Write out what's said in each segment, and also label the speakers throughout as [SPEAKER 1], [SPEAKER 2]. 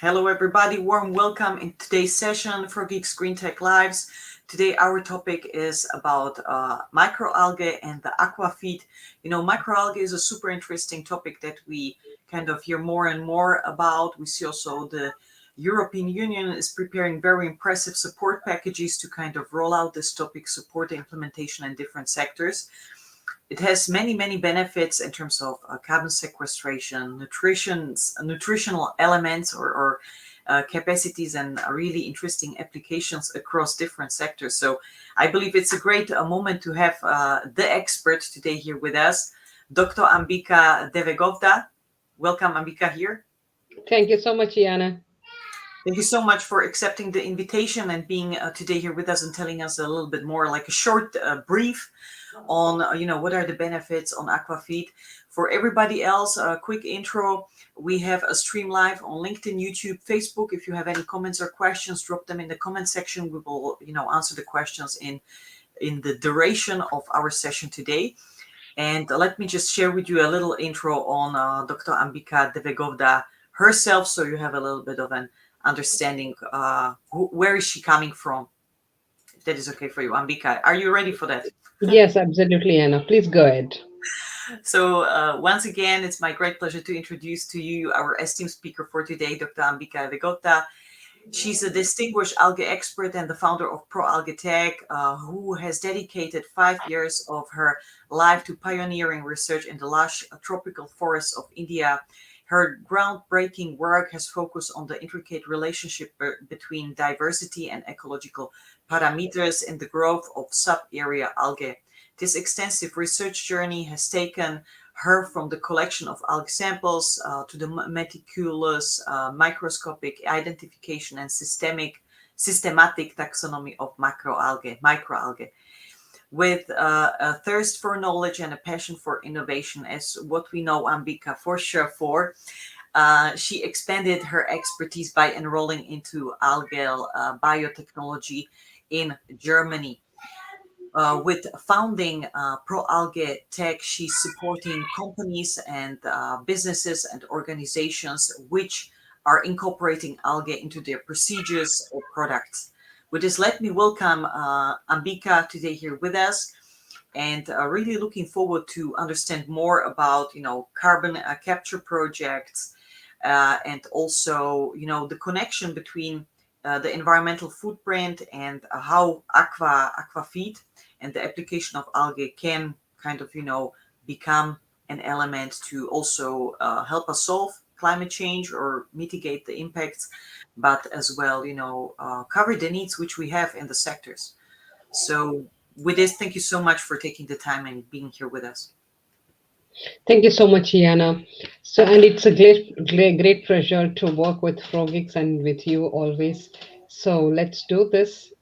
[SPEAKER 1] Hello, everybody. Warm welcome in today's session for Geeks Green Tech Lives. Today, our topic is about microalgae and the aquafeed. Microalgae is a super interesting topic that we kind of hear more and more about. We see also the European Union is preparing very impressive support packages to kind of roll out this topic, support the implementation in different sectors. It has many benefits in terms of carbon sequestration, nutritional elements or capacities, and really interesting applications across different sectors. So I believe it's a great moment to have the expert today here with us, Dr. Ambika Devegovda. Welcome, Ambika, here.
[SPEAKER 2] Thank you so much, Iana.
[SPEAKER 1] Thank you so much for accepting the invitation and being today here with us and telling us a little bit more, like a short brief on what are the benefits on Aquafeed. For everybody else, a quick intro. We have a stream live on LinkedIn, YouTube, Facebook. If you have any comments or questions, drop them in the comment section. We will answer the questions in the duration of our session today. And let me just share with you a little intro on Dr. Ambika Devegovda herself, so you have a little bit of an understanding where is she coming from. If that is okay for you, Ambika, are you ready for that?
[SPEAKER 2] Yes, absolutely, Iana. Please go ahead.
[SPEAKER 1] So once again, it's my great pleasure to introduce to you our esteemed speaker for today, Dr. Ambika Devegovda. She's a distinguished algae expert and the founder of ProAlgae Tech, who has dedicated 5 years of her life to pioneering research in the lush tropical forests of India. Her groundbreaking work has focused on the intricate relationship between diversity and ecological parameters in the growth of sub-area algae. This extensive research journey has taken her from the collection of algae samples to the meticulous microscopic identification and systematic taxonomy of microalgae. With a thirst for knowledge and a passion for innovation, as what we know Ambika for sure for, she expanded her expertise by enrolling into algal biotechnology in Germany. With founding ProAlgae Tech, she's supporting companies and businesses and organizations which are incorporating algae into their procedures or products. With this, let me welcome Ambika today here with us, and really looking forward to understand more about carbon capture projects and also the connection between the environmental footprint and how aquafeed and the application of algae can kind of become an element to also help us solve climate change or mitigate the impacts, but as well cover the needs which we have in the sectors. So with this, thank you so much for taking the time and being here with us.
[SPEAKER 2] Thank you so much, Iana. So, and it's a great pleasure to work with Frogeex and with you always. So, let's do this.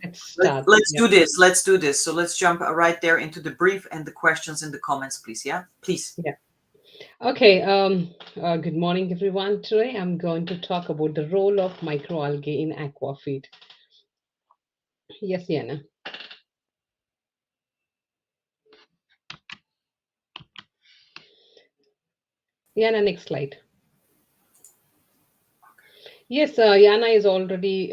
[SPEAKER 2] Let's start.
[SPEAKER 1] Let's
[SPEAKER 2] Yeah.
[SPEAKER 1] do this. Let's do this. So let's jump right there into the brief and the questions in the comments, please. Yeah, please.
[SPEAKER 2] Yeah. Okay. Good morning, everyone. Today, I'm going to talk about the role of microalgae in aquafeed. Yes, Iana. Iana, next slide. Yes, Yana is already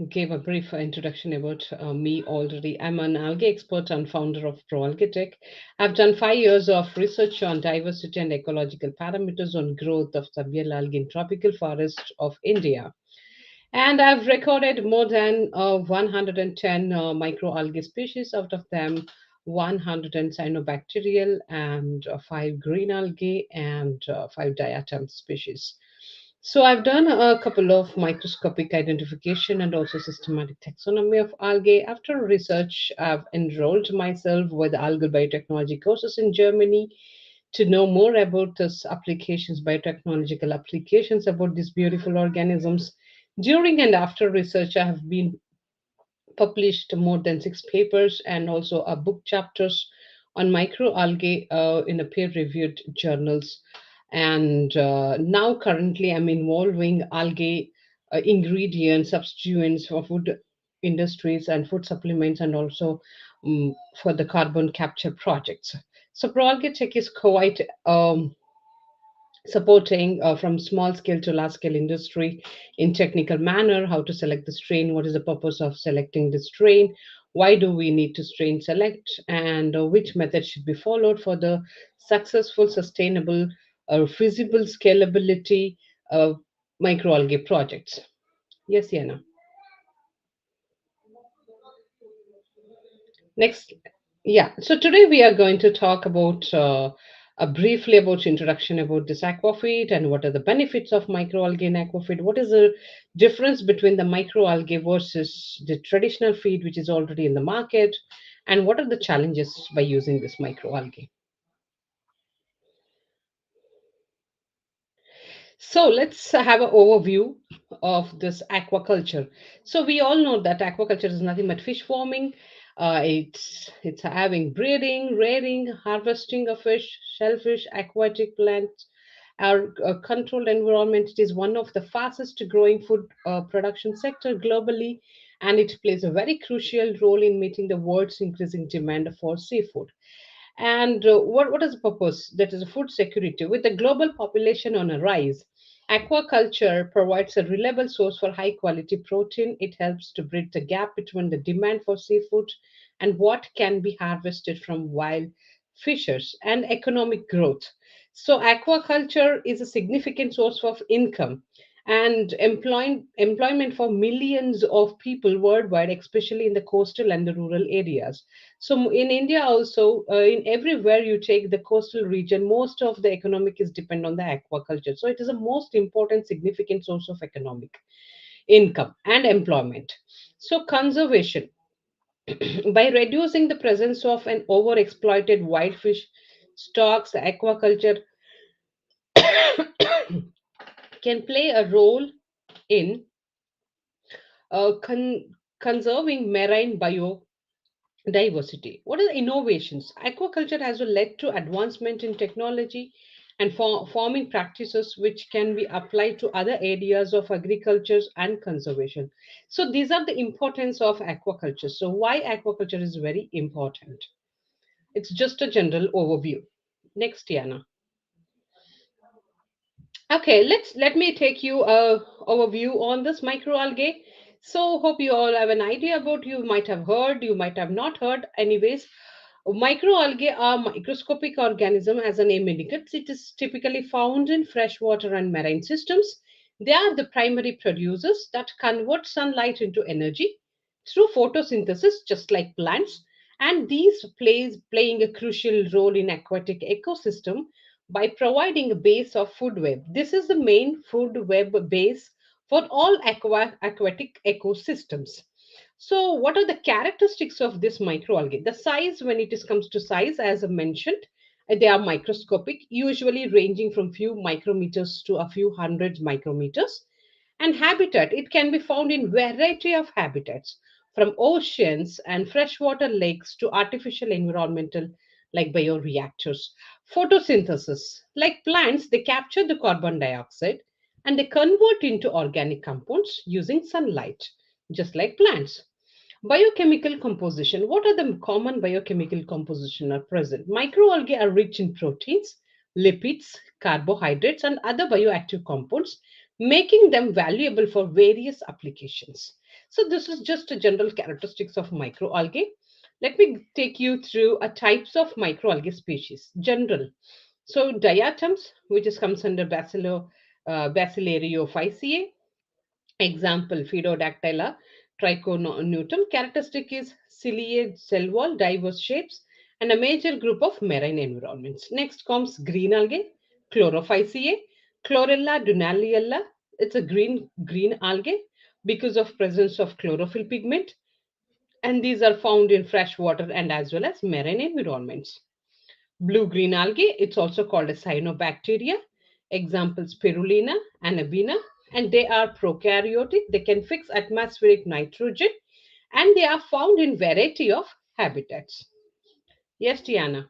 [SPEAKER 2] gave a brief introduction about me already. I'm an algae expert and founder of ProAlgae. I've done 5 years of research on diversity and ecological parameters on growth of subyal algae in tropical forests of India. And I've recorded more than 110 microalgae species, out of them 100 cyanobacterial and 5 green algae and 5 diatom species. So I've done a couple of microscopic identification and also systematic taxonomy of algae. After research, I've enrolled myself with algal biotechnology courses in Germany to know more about this applications, biotechnological applications about these beautiful organisms. During and after research, I have been published more than 6 papers and also a book chapters on microalgae in a peer-reviewed journals. And now currently I'm involving algae ingredients, substituents for food industries and food supplements and also for the carbon capture projects. So ProAlgae Tech is quite supporting from small scale to large scale industry in technical manner, how to select the strain, what is the purpose of selecting the strain, why do we need to strain select, and which method should be followed for the successful, sustainable, feasible scalability of microalgae projects. Yes, Yana. Next, yeah. So today we are going to talk about briefly about introduction about this aquafeed and what are the benefits of microalgae in aquafeed. What is the difference between the microalgae versus the traditional feed which is already in the market, and what are the challenges by using this microalgae? So let's have an overview of this aquaculture. So we all know that aquaculture is nothing but fish farming. It's having breeding, rearing, harvesting of fish, shellfish, aquatic plants. Our controlled environment, it is one of the fastest growing food production sector globally, and it plays a very crucial role in meeting the world's increasing demand for seafood. And what is the purpose? That is food security. With the global population on a rise, aquaculture provides a reliable source for high quality protein. It helps to bridge the gap between the demand for seafood and what can be harvested from wild fishes and economic growth. So, aquaculture is a significant source of income and employment for millions of people worldwide, especially in the coastal and the rural areas. So in India also, in everywhere you take the coastal region, most of the economic is depend on the aquaculture. So it is a most important, significant source of economic income and employment. So conservation by reducing the presence of an overexploited whitefish stocks, aquaculture can play a role in conserving marine biodiversity. What are the innovations? Aquaculture has led to advancement in technology and farming practices which can be applied to other areas of agriculture and conservation. So these are the importance of aquaculture. So why aquaculture is very important? It's just a general overview. Next, Yana. Okay, let me take you a overview on this microalgae. So hope you all have an idea about, you might have heard, you might have not heard. Anyways, microalgae are microscopic organism as the name indicates. It is typically found in freshwater and marine systems. They are the primary producers that convert sunlight into energy through photosynthesis, just like plants. And these playing a crucial role in aquatic ecosystem by providing a base of food web. This is the main food web base for all aquatic ecosystems. So, what are the characteristics of this microalgae? The size, when it is comes to size, as I mentioned, they are microscopic, usually ranging from few micrometers to a few hundred micrometers. And habitat, it can be found in variety of habitats, from oceans and freshwater lakes to artificial environmental like bioreactors. Photosynthesis, like plants, they capture the carbon dioxide and they convert into organic compounds using sunlight, just like plants. Biochemical composition. What are the common biochemical composition are present? Microalgae are rich in proteins, lipids, carbohydrates, and other bioactive compounds, making them valuable for various applications. So this is just a general characteristics of microalgae. Let me take you through a types of microalgae species. General. So diatoms, which is comes under Basilarioophyceae. Example, Phaeodactyla trichonutum. Characteristic is ciliate cell wall, diverse shapes, and a major group of marine environments. Next comes green algae, Chlorophyceae, Chlorella dunaliella. It's a green algae because of presence of chlorophyll pigment, and these are found in fresh water and as well as marine environments. Blue-green algae, it's also called a cyanobacteria. Examples spirulina and abina, and they are prokaryotic. They can fix atmospheric nitrogen, and they are found in variety of habitats. Yes, Tiana.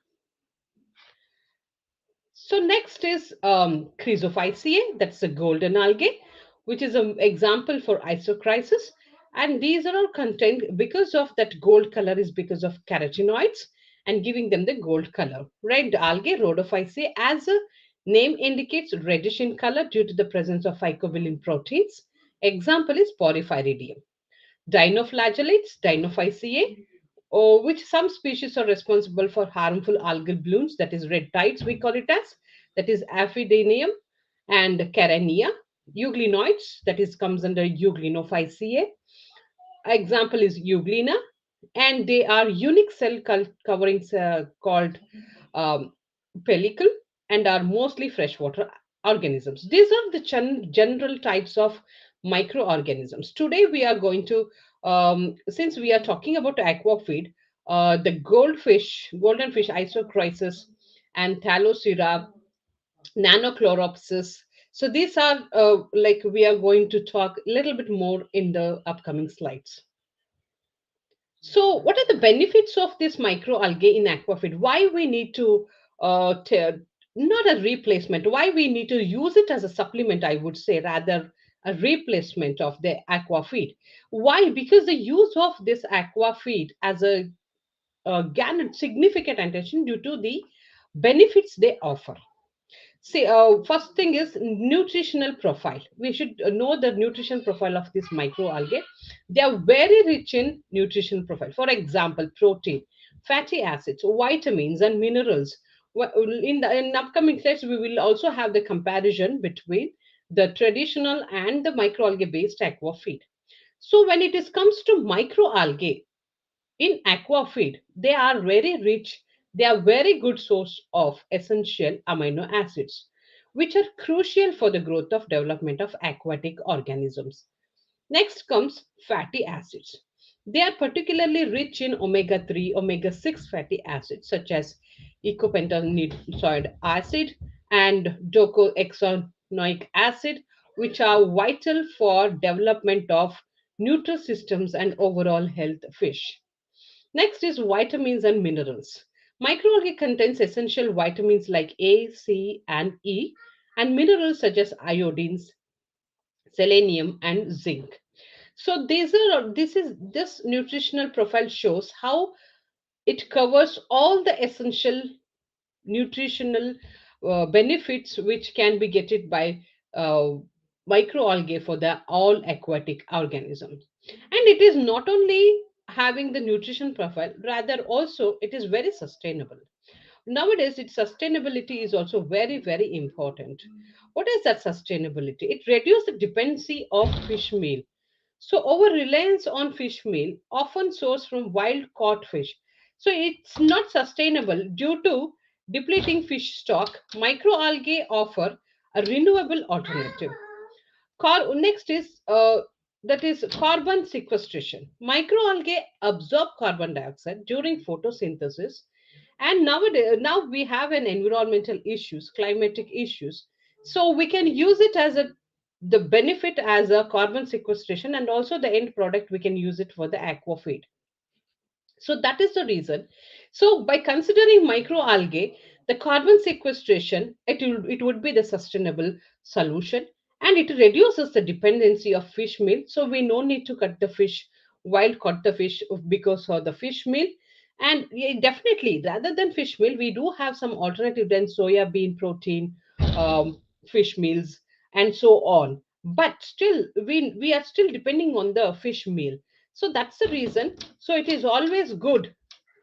[SPEAKER 2] So next is Chrysophyceae, that's the golden algae, which is an example for isochrysis. And these are all contained because of that gold color is because of carotenoids and giving them the gold color. Red algae, Rhodophyceae, as a Name indicates reddish in color due to the presence of phycobilin proteins. Example is porphyridium. Dinoflagellates, Dinophyceae, which some species are responsible for harmful algal blooms, that is red tides, we call it as, that is Aphidinium and Carenia. Euglenoids, that is comes under Euglenophyceae. Example is Euglena, and they are unique cell coverings called um, pellicle and are mostly freshwater organisms. These are the general types of microorganisms. Today we are going to, since we are talking about aquafeed, the golden fish isochrysis, and Thalocera, Nanochloropsis. So these are like we are going to talk a little bit more in the upcoming slides. So, what are the benefits of this microalgae in aquafeed? Why we need to not a replacement? Why we need to use it as a supplement? I would say rather a replacement of the aquafeed. Why? Because the use of this aquafeed as a garnered significant attention due to the benefits they offer. See, first thing is nutritional profile. We should know the nutrition profile of this microalgae. They are very rich in nutrition profile. For example, protein, fatty acids, vitamins, and minerals. In upcoming slides, we will also have the comparison between the traditional and the microalgae based aqua feed. So when it is comes to microalgae, in aquafeed, they are very rich, they are very good source of essential amino acids, which are crucial for the growth of development of aquatic organisms. Next comes fatty acids. They are particularly rich in omega 3, omega 6 fatty acids such as eicosapentaenoic acid and docosahexaenoic acid, which are vital for development of nutrisystems and overall health fish. Next is vitamins and minerals. Microalgae contains essential vitamins like A, C, and E, and minerals such as iodines, selenium, and zinc. So this nutritional profile shows how it covers all the essential nutritional benefits which can be getted by uh, microalgae for the all aquatic organisms. And it is not only having the nutrition profile, rather also it is very sustainable. Nowadays its sustainability is also very very important. What is that sustainability? It reduces the dependency of fish meal. So, over reliance on fish meal, often sourced from wild caught fish, so it's not sustainable due to depleting fish stock. Microalgae offer a renewable alternative. Next is that is carbon sequestration. Microalgae absorb carbon dioxide during photosynthesis, and nowadays now we have an environmental issues, climatic issues, so we can use it as a the benefit as a carbon sequestration, and also the end product we can use it for the aqua feed. So that is the reason. So by considering microalgae, the carbon sequestration, it would be the sustainable solution, and it reduces the dependency of fish meal. So we no need to cut the fish, wild caught the fish because of the fish meal. And yeah, definitely, rather than fish meal, we do have some alternative than soya bean protein, fish meals, and so on. But still, we are still depending on the fish meal. So that's the reason. So it is always good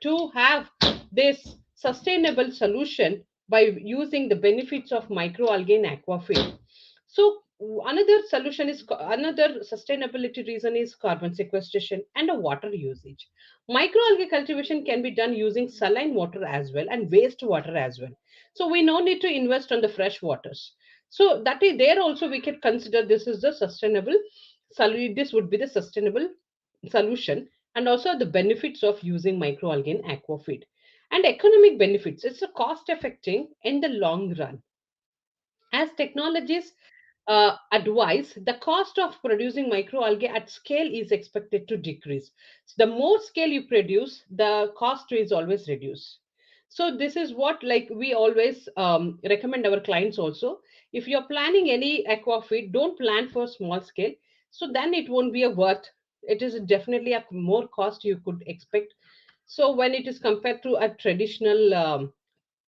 [SPEAKER 2] to have this sustainable solution by using the benefits of microalgae in aquafeed. So another solution is another sustainability reason is carbon sequestration and a water usage. Microalgae cultivation can be done using saline water as well and wastewater as well. So we no need to invest on the fresh waters. So that is there also we can consider this is the sustainable this would be the sustainable solution, and also the benefits of using microalgae in aquafeed. And economic benefits, it's a cost effective in the long run. As technologies advise, the cost of producing microalgae at scale is expected to decrease. So the more scale you produce, the cost is always reduced. So this is what like we always recommend our clients also. If you're planning any aqua feed, don't plan for small scale. So then it won't be a worth. It is definitely a more cost you could expect. So when it is compared to a traditional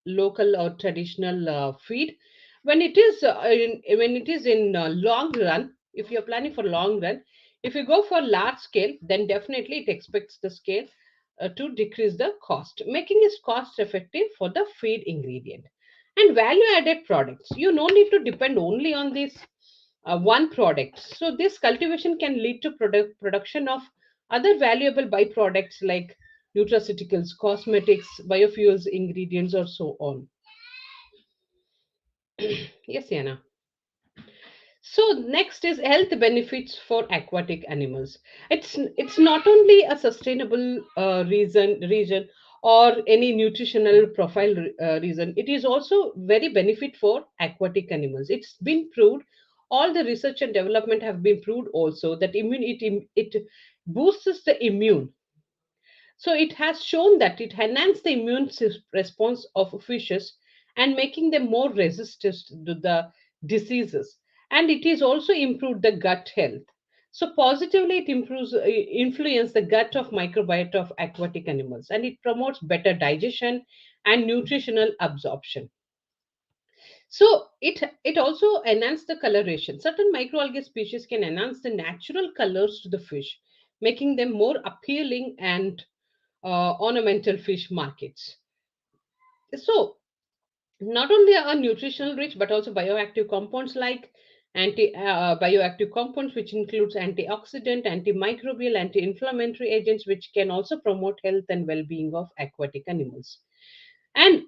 [SPEAKER 2] local or traditional feed, When it is in long run, if you're planning for long run, if you go for large scale, then definitely it expects the scale to decrease the cost, making it cost effective for the feed ingredient. And value added products, you no need to depend only on this one product. So this cultivation can lead to production of other valuable byproducts like nutraceuticals, cosmetics, biofuels, ingredients, or so on. Yes, Yana. So next is health benefits for aquatic animals. It's not only a sustainable reason or any nutritional profile reason. It is also very benefit for aquatic animals. It's been proved. All the research and development have been proved also that it boosts the immune. So it has shown that it enhances the response of fishes and making them more resistant to the diseases. And it is also improved the gut health. So positively, it improves influence the gut of microbiota of aquatic animals, and it promotes better digestion and nutritional absorption. So it also enhances the coloration. Certain microalgae species can enhance the natural colors to the fish, making them more appealing and ornamental fish markets. So, not only are nutritional rich, but also bioactive compounds like bioactive compounds, which includes antioxidant, antimicrobial, anti-inflammatory agents, which can also promote health and well-being of aquatic animals. And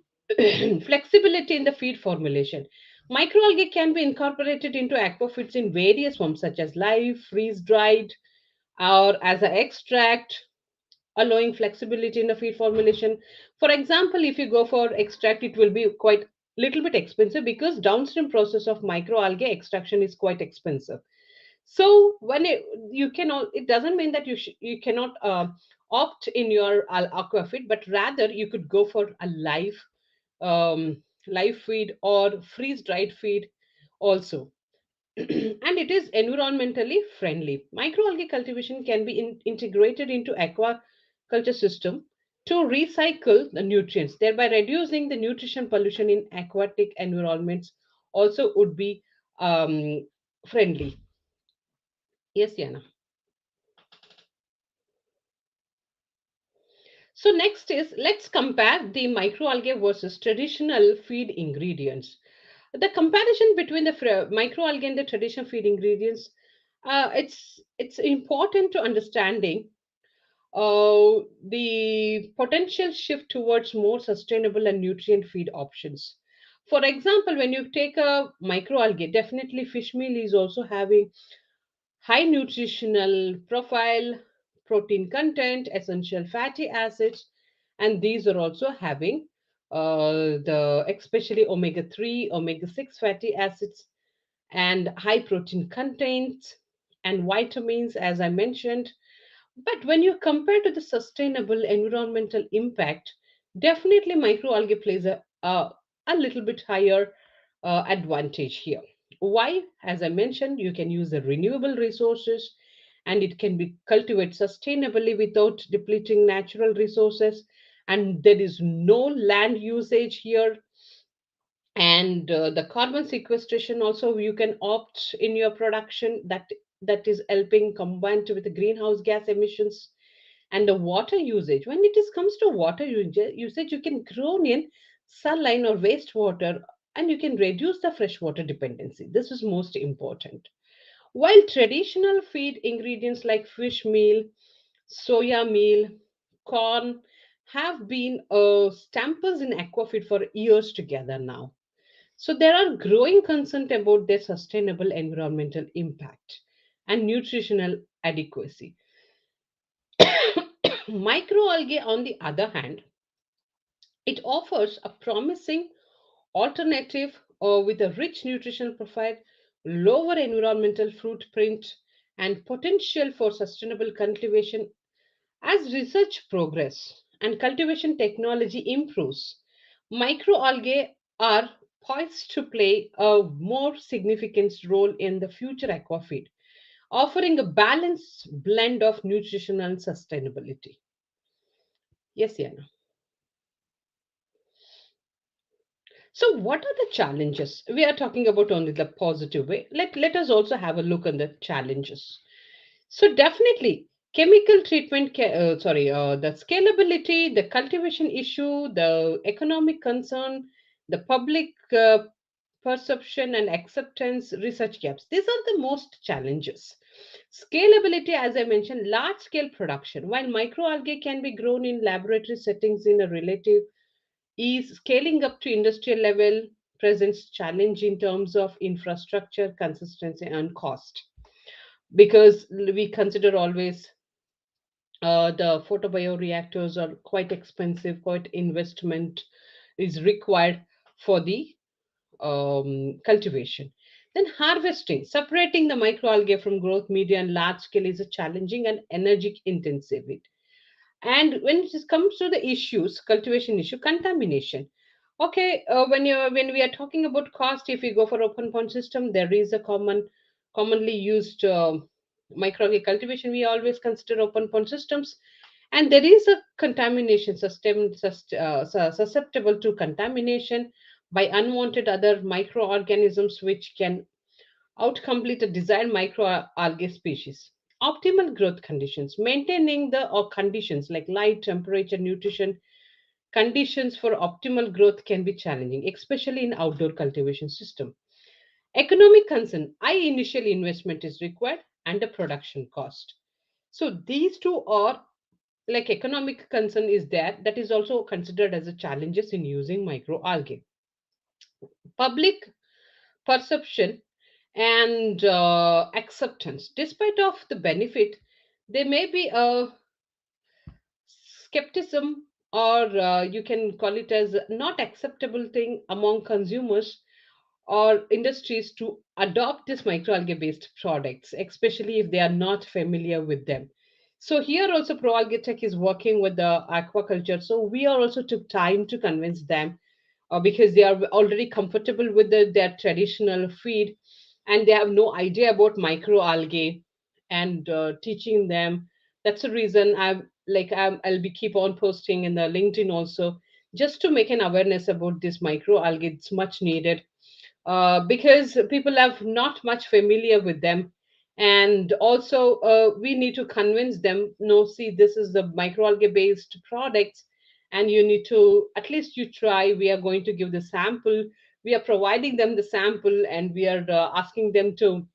[SPEAKER 2] flexibility in the feed formulation. Microalgae can be incorporated into aquafeeds in various forms, such as live, freeze-dried, or as an extract, allowing flexibility in the feed formulation. For example, if you go for extract, it will be quite little bit expensive because downstream process of microalgae extraction is quite expensive. So you can it doesn't mean that you cannot opt in your aquafeed, but rather you could go for a live feed or freeze dried feed also. And it is environmentally friendly. Microalgae cultivation can be integrated into aquaculture system to recycle the nutrients, thereby reducing the nutrition pollution in aquatic environments. Also, would be friendly. Yes, Yana. So next is let's compare the microalgae versus traditional feed ingredients. The comparison between the microalgae and the traditional feed ingredients, it's important to understanding the potential shift towards more sustainable and nutrient feed options. For example, when you take a microalgae, definitely fish meal is also having high nutritional profile, protein content, essential fatty acids, and these are also having the especially omega 3, omega 6 fatty acids, and high protein content and vitamins, as I mentioned. But when you compare to the sustainable environmental impact, definitely microalgae plays a little bit higher advantage here. Why? As I mentioned, you can use the renewable resources and it can be cultivated sustainably without depleting natural resources. And there is no land usage here, and the carbon sequestration also you can opt in your production, that is helping combined with the greenhouse gas emissions. And the water usage, when it is comes to water usage, you can grow in saline or wastewater, and you can reduce the freshwater dependency. This is most important. While traditional feed ingredients like fish meal, soya meal, corn have been staples in aquafeed for years together now, so there are growing concerns about their sustainable environmental impact and nutritional adequacy. Microalgae, on the other hand, it offers a promising alternative with a rich nutritional profile, lower environmental footprint, and potential for sustainable cultivation. As research progress and cultivation technology improves, microalgae are poised to play a more significant role in the future aquafeed, offering a balanced blend of nutritional sustainability. Yes, Yana. So, what are the challenges? We are talking about only the positive way. Let us also have a look on the challenges. So, definitely, chemical treatment, the scalability, the cultivation issue, the economic concern, the public perception and acceptance, research gaps. These are the most challenges. Scalability, as I mentioned, large scale production. While microalgae can be grown in laboratory settings in a relative ease, scaling up to industrial level presents challenge in terms of infrastructure, consistency, and cost. Because we consider always the photobioreactors are quite expensive, quite investment is required for the cultivation. Then harvesting, separating the microalgae from growth media and large scale is a challenging and energy intensive. And when it comes to the issues, cultivation issue, contamination. Okay, when we are talking about cost, if we go for open pond system, there is a commonly used microalgae cultivation. We always consider open pond systems, and there is a contamination system susceptible to contamination by unwanted other microorganisms which can outcomplete a desired microalgae species. Optimal growth conditions, maintaining the or conditions like light, temperature, nutrition conditions for optimal growth can be challenging, especially in outdoor cultivation system. Economic concern, high initial investment is required and a production cost. So these two are like economic concern is there, that is also considered as a challenges in using microalgae. Public perception and acceptance, despite of the benefit, there may be a skepticism, or you can call it as not acceptable thing among consumers or industries to adopt this microalgae based products, especially if they are not familiar with them. So here also ProAlgaTech is working with the aquaculture. So we are also took time to convince them because they are already comfortable with their traditional feed, and they have no idea about microalgae and teaching them. That's the reason I'll be keep on posting in the LinkedIn also, just to make an awareness about this microalgae. It's much needed because people have not much familiar with them, and also we need to convince them, no, see, this is the microalgae based products, and you need to at least you try. We are going to give the sample, we are providing them the sample, and we are asking them to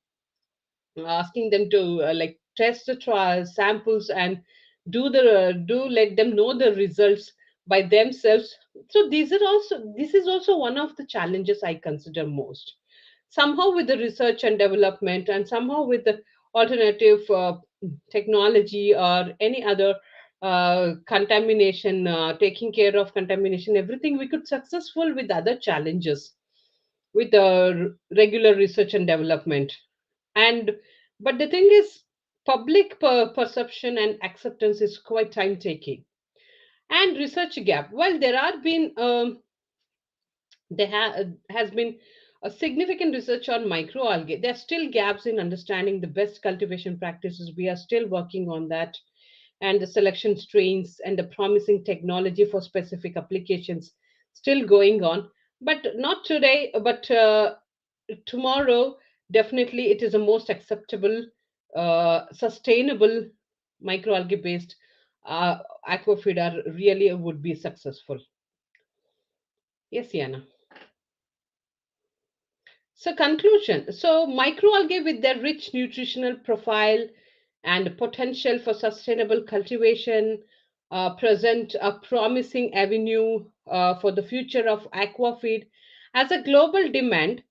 [SPEAKER 2] test the trials samples and do let them know the results by themselves. So this is also one of the challenges I consider most. Somehow with the research and development, and somehow with the alternative technology or any other contamination, taking care of contamination, everything we could successful with other challenges with the regular research and development. And but the thing is, public perception and acceptance is quite time taking. And research gap, while has been a significant research on microalgae, there are still gaps in understanding the best cultivation practices. We are still working on that, and the selection strains and the promising technology for specific applications still going on. But not today, but tomorrow, definitely it is the most acceptable, sustainable microalgae based uh, aquafeed are really would be successful. Yes, Yana. So conclusion. So microalgae with their rich nutritional profile and potential for sustainable cultivation present a promising avenue for the future of aquafeed as a global demand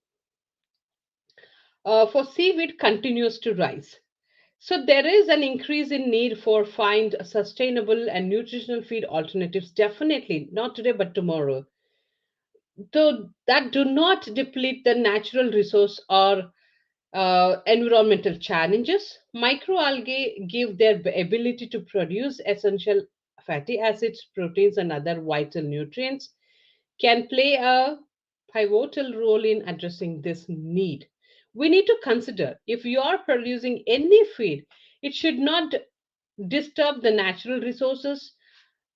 [SPEAKER 2] for seaweed continues to rise. So there is an increase in need for find sustainable and nutritional feed alternatives, definitely not today but tomorrow, though that do not deplete the natural resource or environmental challenges. Microalgae give their ability to produce essential fatty acids, proteins, and other vital nutrients can play a pivotal role in addressing this need. We need to consider if you are producing any feed, it should not disturb the natural resources,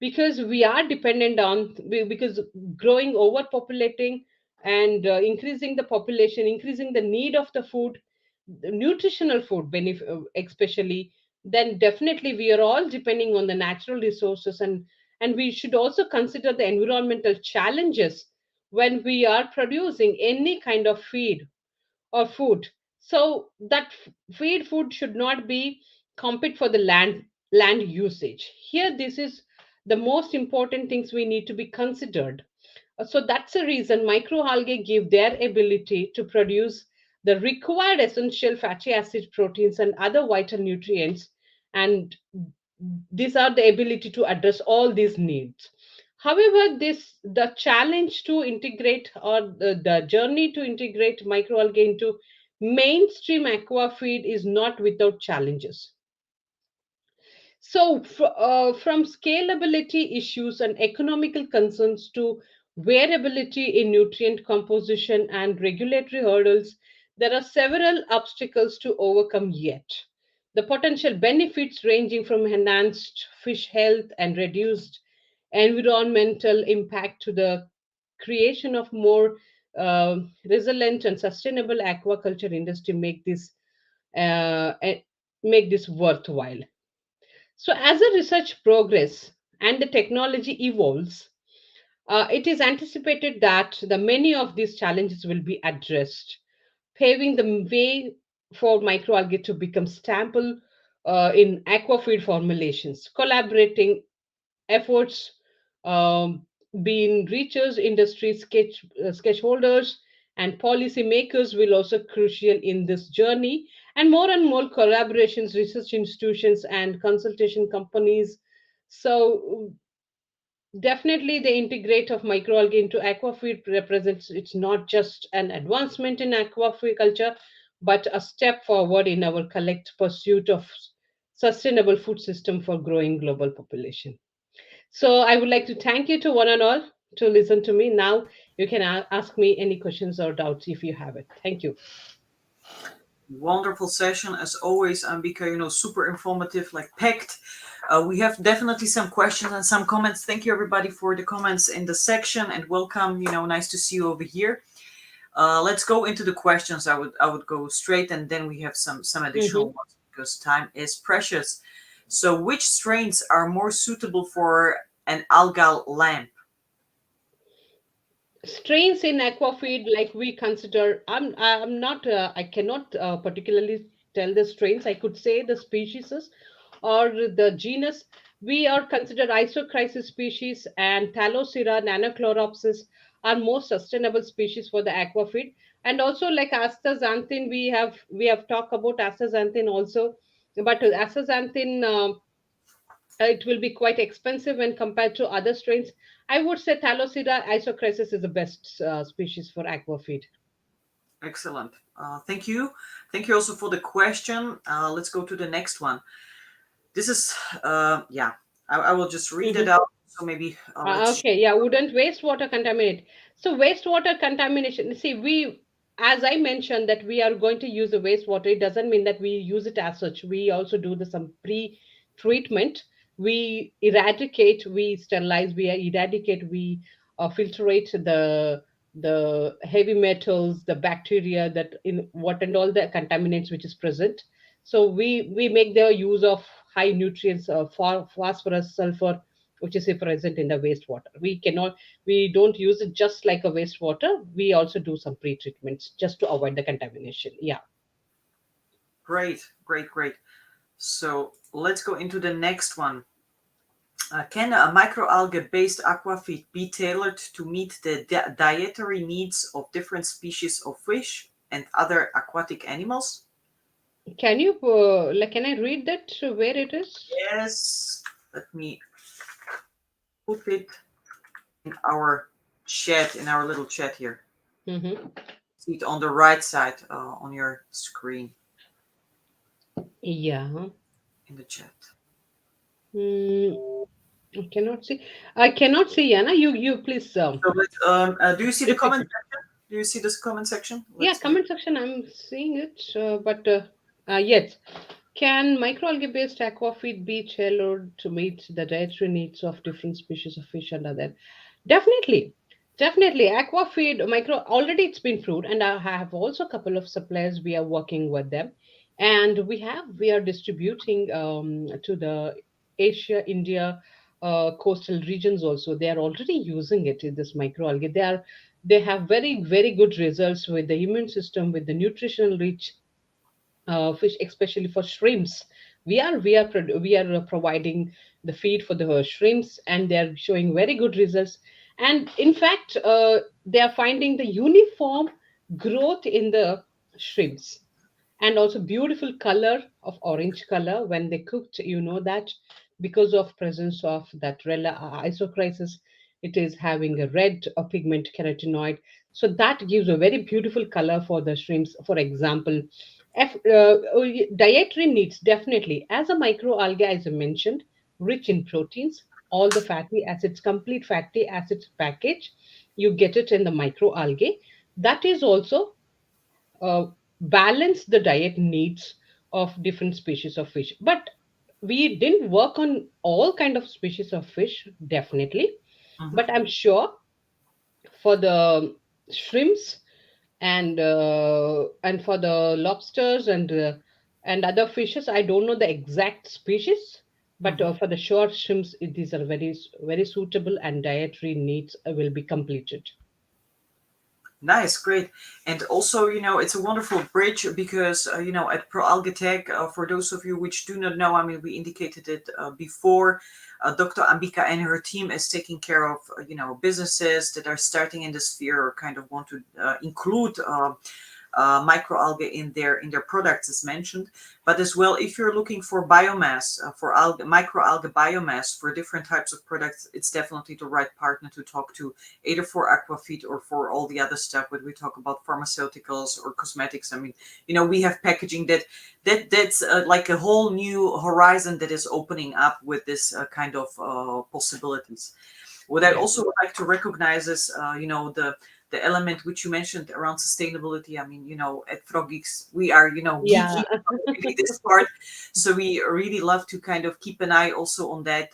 [SPEAKER 2] because we are dependent on because growing overpopulating, and increasing the population, increasing the need of the food, the nutritional food, especially, then definitely we are all depending on the natural resources, and we should also consider the environmental challenges when we are producing any kind of feed or food. So that feed food should not be compete for the land usage. Here, this is the most important things we need to be considered. So that's the reason microalgae give their ability to produce the required essential fatty acid, proteins, and other vital nutrients, and these are the ability to address all these needs. However, this the challenge to integrate, or the journey to integrate microalgae into mainstream aquafeed is not without challenges. So, from scalability issues and economical concerns to variability in nutrient composition and regulatory hurdles, there are several obstacles to overcome yet. The potential benefits ranging from enhanced fish health and reduced environmental impact to the creation of more resilient and sustainable aquaculture industry make this worthwhile. So, as the research progress and the technology evolves, it is anticipated that the many of these challenges will be addressed, paving the way for microalgae to become staple in aquafeed formulations. Collaborating efforts being research industry sketchholders and policymakers will also crucial in this journey, and more collaborations, research institutions, and consultation companies. So definitely the integrate of microalgae into aquafeed represents, it's not just an advancement in aquaculture, but a step forward in our collect pursuit of sustainable food system for growing global population. So I would like to thank you to one and all to listen to me. Now you can ask me any questions or doubts if you have it. Thank you.
[SPEAKER 1] Wonderful session as always, Ambika. Super informative, like packed. We have definitely some questions and some comments. Thank you everybody for the comments in the section, and welcome. Nice to see you over here. Let's go into the questions. I would go straight, and then we have some additional
[SPEAKER 2] Mhm.
[SPEAKER 1] ones because time is precious. So, which strains are more suitable for an algal lamp?
[SPEAKER 2] Strains in aquafeed, like we consider, I'm not I cannot particularly tell the strains. I could say the species or the genus. We are considered isochrysis species, and Thalocera nanachloropsis are more sustainable species for the aquafeed. And also like astaxanthin, we have talked about astaxanthin also, but astaxanthin, it will be quite expensive when compared to other strains. I would say Thalocera isochrysis is the best species for aquafeed.
[SPEAKER 1] Excellent. Thank you. Thank you also for the question. Let's go to the next one. This is, yeah, I will just read it
[SPEAKER 2] Mhm.
[SPEAKER 1] out. So maybe let's.
[SPEAKER 2] Okay, yeah, wouldn't wastewater contaminate? So wastewater contamination, see, as I mentioned, that we are going to use the wastewater, it doesn't mean that we use it as such. We also do some pre-treatment. We eradicate, we sterilize, we eradicate, we filtrate the heavy metals, the bacteria that in what and all the contaminants which is present. So we make the use of high nutrients, phosphorus, sulfur, which is present in the wastewater. We don't use it just like a wastewater. We also do some pre-treatments just to avoid the contamination. Yeah.
[SPEAKER 1] Great, great, great. So let's go into the next one. Can a microalgae based aquafeed be tailored to meet the dietary needs of different species of fish and other aquatic animals?
[SPEAKER 2] Can I read that where it is?
[SPEAKER 1] Yes. Let me put it in our chat, in our little chat here.
[SPEAKER 2] Mm-hmm.
[SPEAKER 1] See it on the right side on your screen
[SPEAKER 2] Yeah.
[SPEAKER 1] in the chat.
[SPEAKER 2] Mm, I cannot see. I cannot see, Yana. You please
[SPEAKER 1] So do you see the
[SPEAKER 2] repeat
[SPEAKER 1] comment
[SPEAKER 2] it.
[SPEAKER 1] section? Do you see this comment section?
[SPEAKER 2] Yeah,
[SPEAKER 1] Let's maybe.
[SPEAKER 2] comment section. I'm seeing it, but yes. Can microalgae based aquafeed be tailored to meet the dietary needs of different species of fish and other? Definitely. Definitely, Aquafeed micro already it's been proved, and I have also a couple of suppliers we are working with them, and we are distributing to the Asia, India, coastal regions also. They are already using it in this microalgae. They have very good results with the immune system, with the nutritional rich fish, especially for shrimps. We are providing the feed for the shrimps, and they are showing very good results. And in fact, they are finding the uniform growth in the shrimps, and also beautiful color of orange color when they cooked. You know that because of presence of that rella isocrisis, it is having a red pigment carotenoid, so that gives a very beautiful color for the shrimps, for example. Dietary needs, definitely, as a microalgae, as I mentioned, rich in proteins, all the fatty acids, complete fatty acids package, you get it in the microalgae. That is also balance the diet needs of different species of fish. But we didn't work on all kind of species of fish, definitely.
[SPEAKER 1] Mhm.
[SPEAKER 2] But I'm sure for the shrimps and for the lobsters and other fishes, I don't know the exact species, but
[SPEAKER 1] Mhm.
[SPEAKER 2] for the short shrimps, these are very suitable, and dietary needs will be completed.
[SPEAKER 1] Nice, great. And also, it's a wonderful bridge because, at ProAlgatech, for those of you which do not know, I mean, we indicated it before, Dr. Ambika and her team is taking care of, businesses that are starting in the sphere or kind of want to include microalgae in their products as mentioned, but as well if you're looking for biomass for microalgae biomass for different types of products, it's definitely the right partner to talk to, either for Aquafeed or for all the other stuff when we talk about pharmaceuticals or cosmetics. I mean, we have packaging that's like a whole new horizon that is opening up with this kind of possibilities. What I
[SPEAKER 2] Yeah.
[SPEAKER 1] also would like to recognize is, the element which you mentioned around sustainability. I mean, at Frogeex, we are,
[SPEAKER 2] Yeah.
[SPEAKER 1] geeky about really this part. So we really love to kind of keep an eye also on that,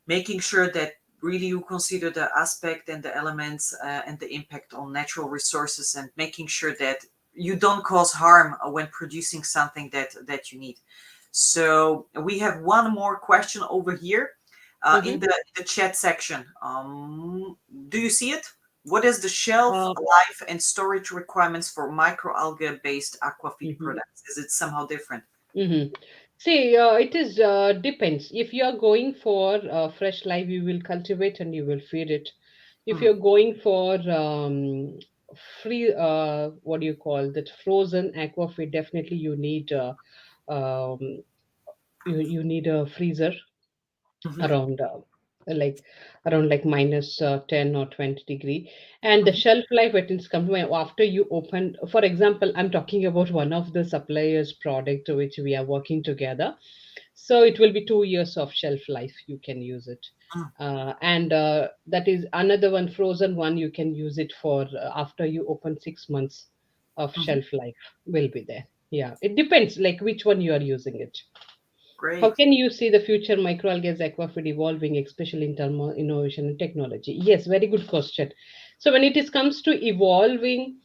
[SPEAKER 1] making sure that really you consider the aspect and the elements and the impact on natural resources, and making sure that you don't cause harm when producing something that you need. So we have one more question over here in
[SPEAKER 2] Mhm.
[SPEAKER 1] the chat section. Do you see it? What is the shelf
[SPEAKER 2] Uh,
[SPEAKER 1] life and storage requirements for microalgae based aquafeed
[SPEAKER 2] mhm.
[SPEAKER 1] products? Is it somehow different?
[SPEAKER 2] Mm-hmm. See, it is depends. If you are going for fresh live, you will cultivate and you will feed it. If
[SPEAKER 1] Mm,
[SPEAKER 2] you're going for free, what do you call that? Frozen aqua feed, definitely um, you need a freezer
[SPEAKER 1] mhm,
[SPEAKER 2] around like like minus 10 or 20 degree, and the
[SPEAKER 1] mhm,
[SPEAKER 2] shelf life it is come after you open. For example, I'm talking about one of the suppliers product which we are working together, so it will be 2 years of shelf life you can use it.
[SPEAKER 1] mm,
[SPEAKER 2] And that is another one, frozen one, you can use it for after you open 6 months of
[SPEAKER 1] mhm.
[SPEAKER 2] shelf life will be there. Yeah, it depends like which one you are using it. How
[SPEAKER 1] Great.
[SPEAKER 2] can you see the future microalgae aquafeed evolving, especially in terms of innovation and technology? Yes, very good question. So when it is comes to evolving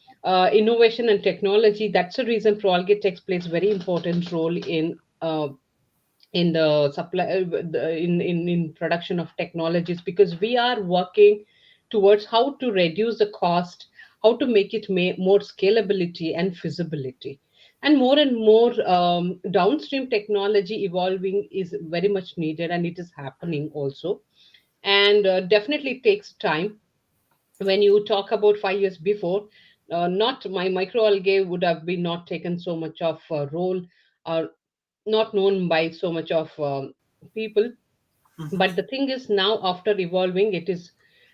[SPEAKER 2] innovation and technology, that's the reason Proalgae Tech plays very important role in the supply in production of technologies, because we are working towards how to reduce the cost, how to make it more scalability and feasibility, and more downstream technology evolving is very much needed, and it is happening also. And definitely takes time. When you talk about 5 years before, not my microalgae would have been not taken so much of a role, or not known by so much of people.
[SPEAKER 1] Mhm,
[SPEAKER 2] But the thing is, now after evolving,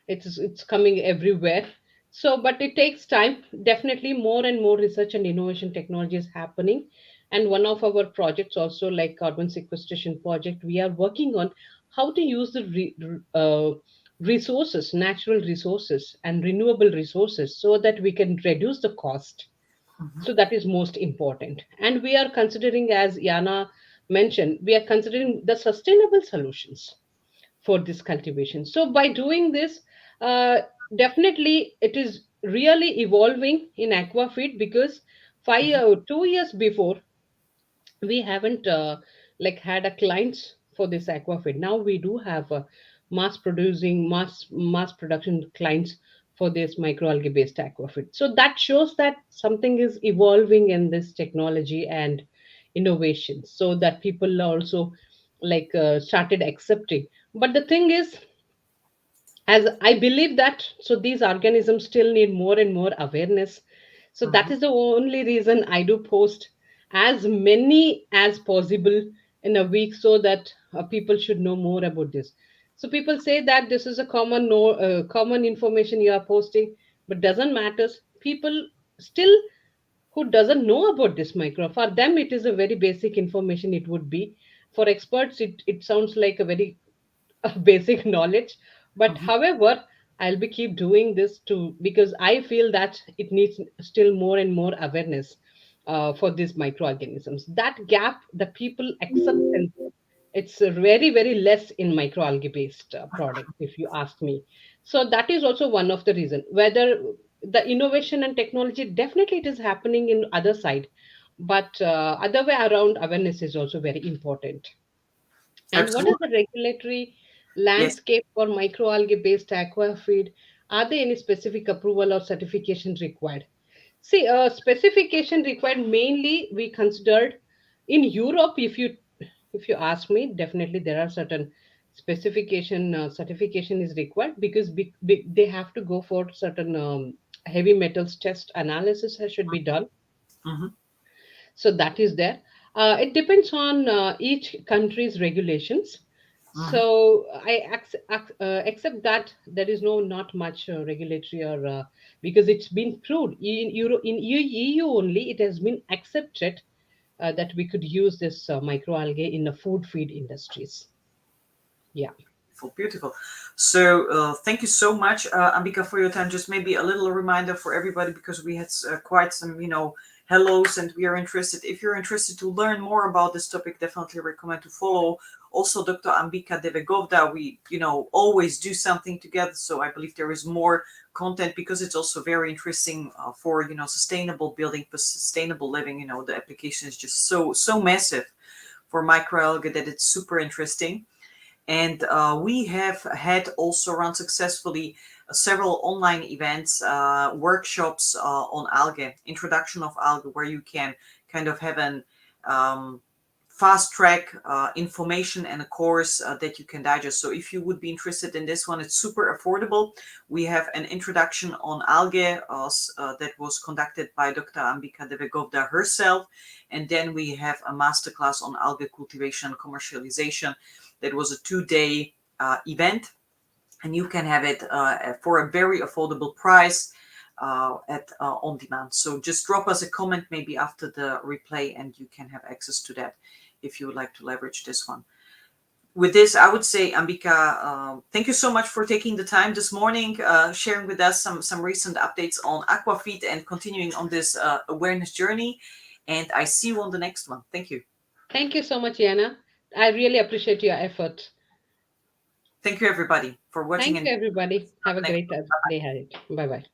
[SPEAKER 2] it's coming everywhere. So but it takes time. Definitely more and more research and innovation technology is happening, and one of our projects also, like carbon sequestration project, we are working on how to use the resources, natural resources and renewable resources, so that we can reduce the cost.
[SPEAKER 1] mhm,
[SPEAKER 2] So that is most important, and we are considering, as Yana mentioned, we are considering the sustainable solutions for this cultivation. So by doing this, definitely it is really evolving in Aquafeed because
[SPEAKER 1] Mhm,
[SPEAKER 2] 2 years before we haven't had a clients for this Aquafeed. Now we do have mass production clients for this microalgae based Aquafeed. So that shows that something is evolving in this technology and innovation, so that people also started accepting. But the thing is, as I believe that, so these organisms still need more and more awareness. So that
[SPEAKER 1] mhm,
[SPEAKER 2] is the only reason I do post as many as possible in a week, so that people should know more about this. So people say that this is a common information you are posting, but doesn't matter. People still who doesn't know about this micro, for them it is a very basic information. It would be for experts, it sounds like a very basic knowledge. But
[SPEAKER 1] mhm.
[SPEAKER 2] however, I'll be keep doing this too, because I feel that it needs still more and more awareness for these microorganisms. That gap, the people acceptance, it's very very less in microalgae based product, if you ask me. So that is also one of the reason. Whether the innovation and technology, definitely it is happening in other side, but other way around, awareness is also very important. And what is
[SPEAKER 1] Absolutely.
[SPEAKER 2] the regulatory
[SPEAKER 1] Yes.
[SPEAKER 2] landscape for microalgae based aquafeed? Are there any specific approval or certification required? See, specification required mainly we considered in Europe. If you ask me, definitely there are certain specification certification is required, because they have to go for certain heavy metals test analysis that should be done.
[SPEAKER 1] Mhm,
[SPEAKER 2] So that is there. It depends on each country's regulations.
[SPEAKER 1] mhm.
[SPEAKER 2] So accept that there is not much regulatory or because it's been proved in EU only. It has been accepted that we could use this microalgae in the food feed industries. Yeah.
[SPEAKER 1] Beautiful, beautiful. So, thank you so much, Ambika, for your time. Just maybe a little reminder for everybody, because we had quite some, hellos, and we are interested. If you're interested to learn more about this topic, definitely recommend to follow also Dr. Ambika Devegovda. We, always do something together. So I believe there is more content, because it's also very interesting for, sustainable building, for sustainable living. The application is just so massive for microalgae that it's super interesting. And we have had also run successfully several online events, workshops on algae, introduction of algae, where you can kind of have an um, fast track information and a course that you can digest. So if you would be interested in this one, it's super affordable. We have an introduction on algae that was conducted by Dr. Ambika Devegovda herself. And then we have a masterclass on algae cultivation and commercialization. That was a 2 day event, and you can have it for a very affordable price at on demand. So just drop us a comment maybe after the replay, and you can have access to that if you would like to leverage this one. With this, I would say, Ambika, thank you so much for taking the time this morning, sharing with us some recent updates on Aquafeed and continuing on this awareness journey. And I see you on the next one. Thank you.
[SPEAKER 2] Thank you so much, Yana. I really appreciate your effort.
[SPEAKER 1] Thank you, everybody, for watching,
[SPEAKER 2] Thank
[SPEAKER 1] and
[SPEAKER 2] you, everybody. Have a
[SPEAKER 1] next
[SPEAKER 2] great day ahead. Bye bye.